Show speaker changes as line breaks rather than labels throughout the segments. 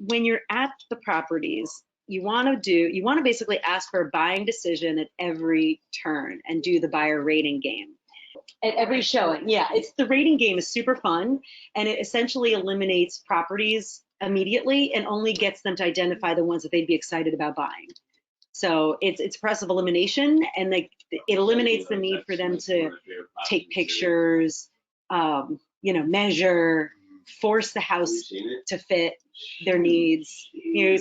when you're at the properties, you want to basically ask for a buying decision at every turn and do the buyer rating game at every showing. Yeah, it's the rating game is super fun, and it essentially eliminates properties immediately and only gets them to identify the ones that they'd be excited about buying. So it's a process of elimination, and it eliminates the need for them to take pictures, measure, force the house to fit their needs.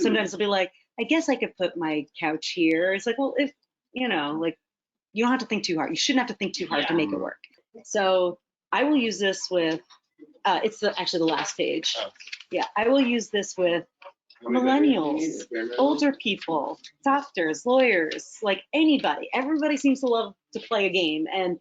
Sometimes they'll be like, I guess I could put my couch here. It's like, well, if, you don't have to think too hard. You shouldn't have to think too hard to make it work. So I will use this with, it's actually the last page. Yeah, I will use this with millennials, older people, doctors, lawyers, like anybody. Everybody seems to love to play a game, and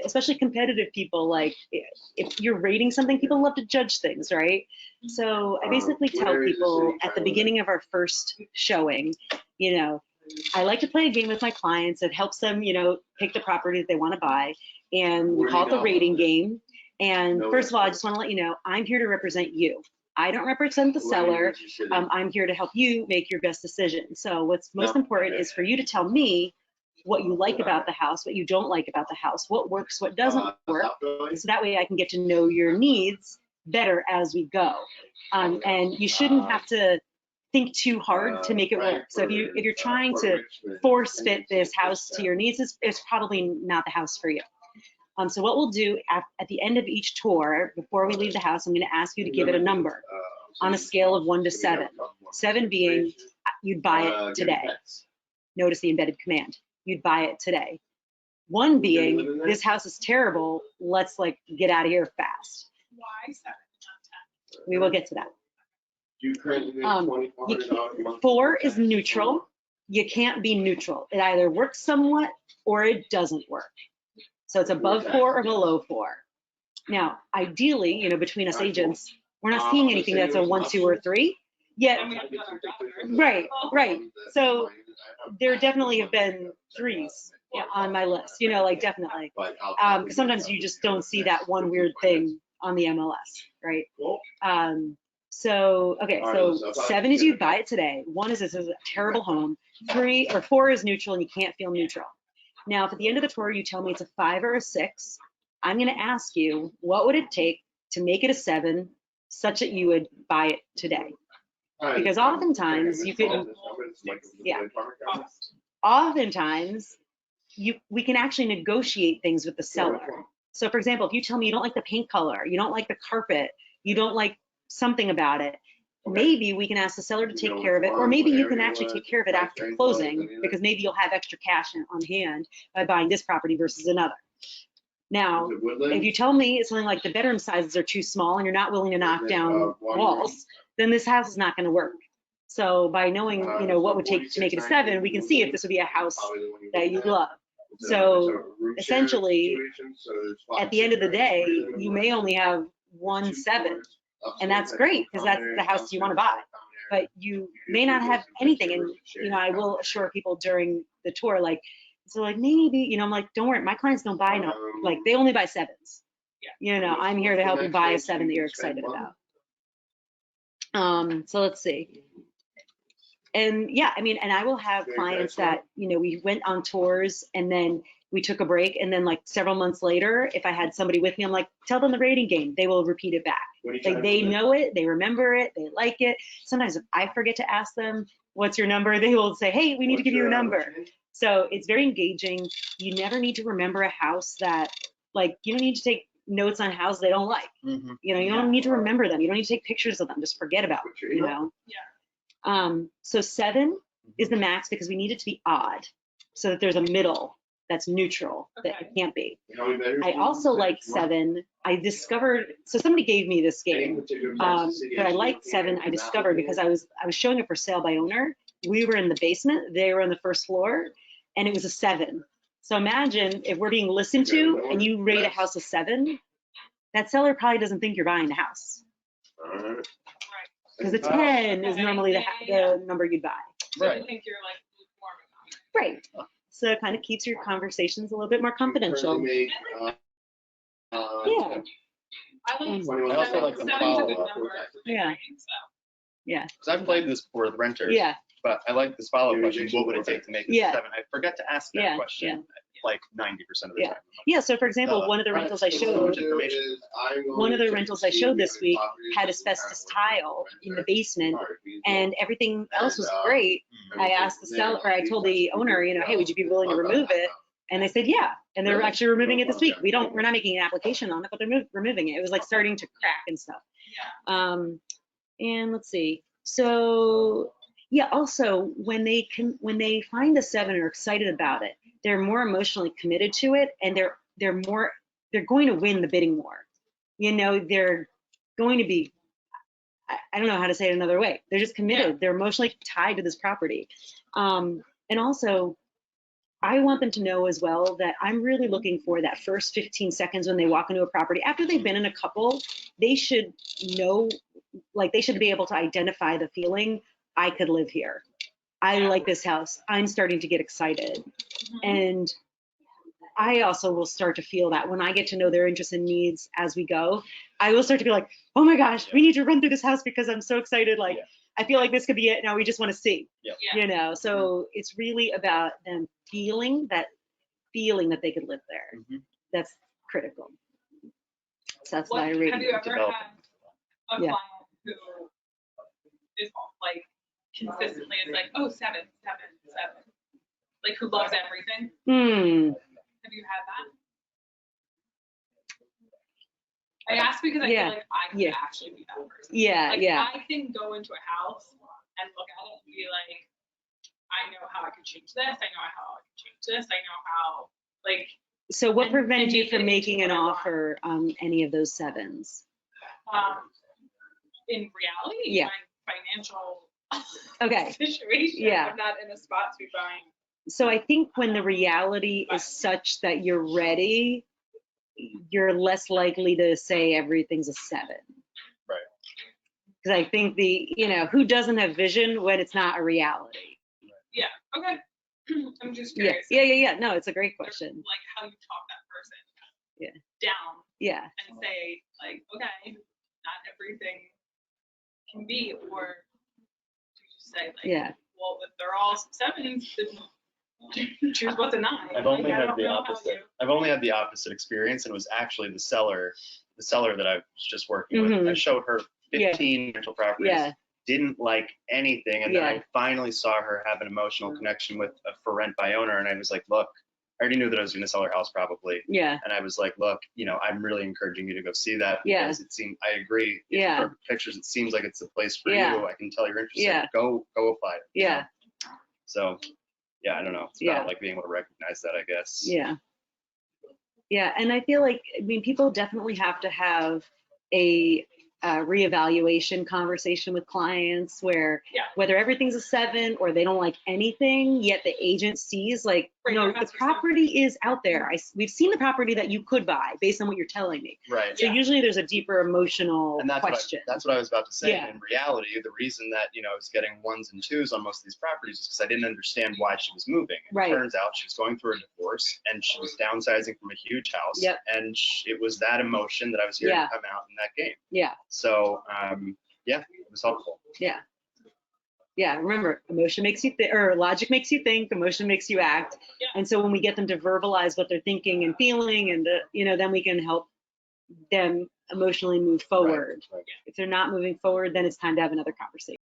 especially competitive people. Like if you're rating something, people love to judge things, right? So I basically tell people at the beginning of our first showing, I like to play a game with my clients that helps them, pick the property that they want to buy, and we call it the rating game. And first of all, I just want to let you know, I'm here to represent you. I don't represent the seller. I'm here to help you make your best decision. So what's most important is for you to tell me what you like about the house, what you don't like about the house, what works, what doesn't work. So that way I can get to know your needs better as we go. And you shouldn't have to think too hard to make it work. So if you're trying to force fit this house to your needs, it's probably not the house for you. So what we'll do at the end of each tour, before we leave the house, I'm going to ask you to give it a number on a scale of 1 to 7. 7 being you'd buy it today. Notice the embedded command. You'd buy it today. 1 being this house is terrible. Let's get out of here fast.
Why 7, not 10?
We will get to that. 4 is neutral. You can't be neutral. It either works somewhat or it doesn't work. So it's above 4 or below 4. Now, ideally, between us agents, we're not seeing anything that's a 1, 2, or 3 yet. Right. So there definitely have been 3s on my list, definitely. Sometimes you just don't see that one weird thing on the MLS, right? So 7 is you buy it today. 1 is this is a terrible home. 3 or 4 is neutral and you can't feel neutral. Now, if at the end of the tour you tell me it's a 5 or a 6, I'm going to ask you, what would it take to make it a 7 such that you would buy it today? Because oftentimes we can actually negotiate things with the seller. So for example, if you tell me you don't like the paint color, you don't like the carpet, you don't like something about it, maybe we can ask the seller to take care of it, or maybe you can actually take care of it after closing, because maybe you'll have extra cash on hand by buying this property versus another. Now, if you tell me it's something like the bedroom sizes are too small and you're not willing to knock down walls, then this house is not going to work. So by knowing, what would take to make it a 7, we can see if this would be a house that you love. So essentially, at the end of the day, you may only have 1 7. And that's great, because that's the house you want to buy. But you may not have anything. And, I will assure people during the tour, maybe, I'm like, don't worry, my clients don't buy, they only buy 7s. I'm here to help you buy a 7 that you're excited about. So let's see. And yeah, and I will have clients that, we went on tours and then we took a break, and then several months later, if I had somebody with me, I'm like, tell them the rating game. They will repeat it back. They know it, they remember it, they like it. Sometimes if I forget to ask them, what's your number? They will say, hey, we need to give you a number. So it's very engaging. You never need to remember a house that, you don't need to take notes on houses they don't like.
Mm-hmm.
You don't need to remember them. You don't need to take pictures of them. Just forget about them, So 7 is the max, because we need it to be odd, so that there's a middle that's neutral, that it can't be. I also like 7. I discovered, so somebody gave me this game, but I liked 7. I discovered because I was showing it for sale by owner. We were in the basement, they were on the first floor, and it was a 7. So imagine if we're being listened to and you rate a house a 7, that seller probably doesn't think you're buying the house. Because a 10 is normally the number you'd buy.
Right. I think you're lukewarm about it.
Right. So it kind of keeps your conversations a little bit more confidential. Yeah.
I also like
the follow-up.
number.
Yeah. Yeah.
Because I've played this before with renters.
Yeah.
But I like this follow-up question. What would it take to make it
Yeah.
7? I forget to ask that
Yeah,
question like 90% of the
Yeah.
time.
Yeah. So for example, one of the rentals I showed, this week had asbestos tile in the basement, and everything else was great. I asked the seller, or I told the owner, hey, would you be willing to remove it? And they said, yeah. And they're actually removing it this week. We're not making an application on it, but they're removing it. It was like starting to crack and stuff. And let's see. So yeah, also when they find the 7 and are excited about it, they're more emotionally committed to it, and they're going to win the bidding war. They're going to be, I don't know how to say it another way. They're just committed. Yeah. They're emotionally tied to this property. And also, I want them to know as well that I'm really looking for that first 15 seconds when they walk into a property. After they've been in a couple, they should know, like they should be able to identify the feeling, I could live here. I like this house. I'm starting to get excited. And I also will start to feel that when I get to know their interests and needs as we go, I will start to be like, oh my gosh, we need to run through this house because I'm so excited. Like, I feel like this could be it. Now we just want to see, so it's really about them feeling that they could live there. That's critical. So that's why I read.
Have you ever had a client who is like consistently is like, oh, 7, 7, 7, like who loves everything? Have you had that? I ask because I feel like I could actually be that person. I can go into a house and look at it and be like, I know how I could change this. I know how I could change this. I know how, like.
So what prevented you from making an offer on any of those 7s?
In reality, my financial situation, I'm not in a spot to be buying.
So I think when the reality is such that you're ready, you're less likely to say everything's a 7.
Right.
Because I think who doesn't have vision when it's not a reality?
Yeah. Okay. I'm just curious.
Yeah. No, it's a great question.
Like how you talk that person down.
Yeah.
And say like, okay, not everything can be, or you just say like, well, if they're all 7s, then choose what's a 9.
I've only had the opposite. I've only had the opposite experience, and it was actually the seller that I was just working with. I showed her 15 rental properties, didn't like anything, and then I finally saw her have an emotional connection with a for rent by owner, and I was like, look, I already knew that I was going to sell her house probably. And I was like, look, I'm really encouraging you to go see that because it seemed, I agree. From pictures, it seems like it's the place for you. I can tell you're interested. Go apply it. So. Yeah, I don't know. It's about like being able to recognize that, I guess. Yeah, and I feel like, people definitely have to have a reevaluation conversation with clients where whether everything's a 7 or they don't like anything, yet the agent sees like, the property is out there. We've seen the property that you could buy based on what you're telling me. Right.
So usually there's a deeper emotional question.
That's what I was about to say. In reality, the reason that, I was getting 1s and 2s on most of these properties is because I didn't understand why she was moving. It turns out she was going through a divorce and she was downsizing from a huge house. And it was that emotion that I was hearing come out in that game. So, it was helpful.
Remember, emotion makes you think, or logic makes you think, emotion makes you act. And so when we get them to verbalize what they're thinking and feeling, and then we can help them emotionally move forward. If they're not moving forward, then it's time to have another conversation.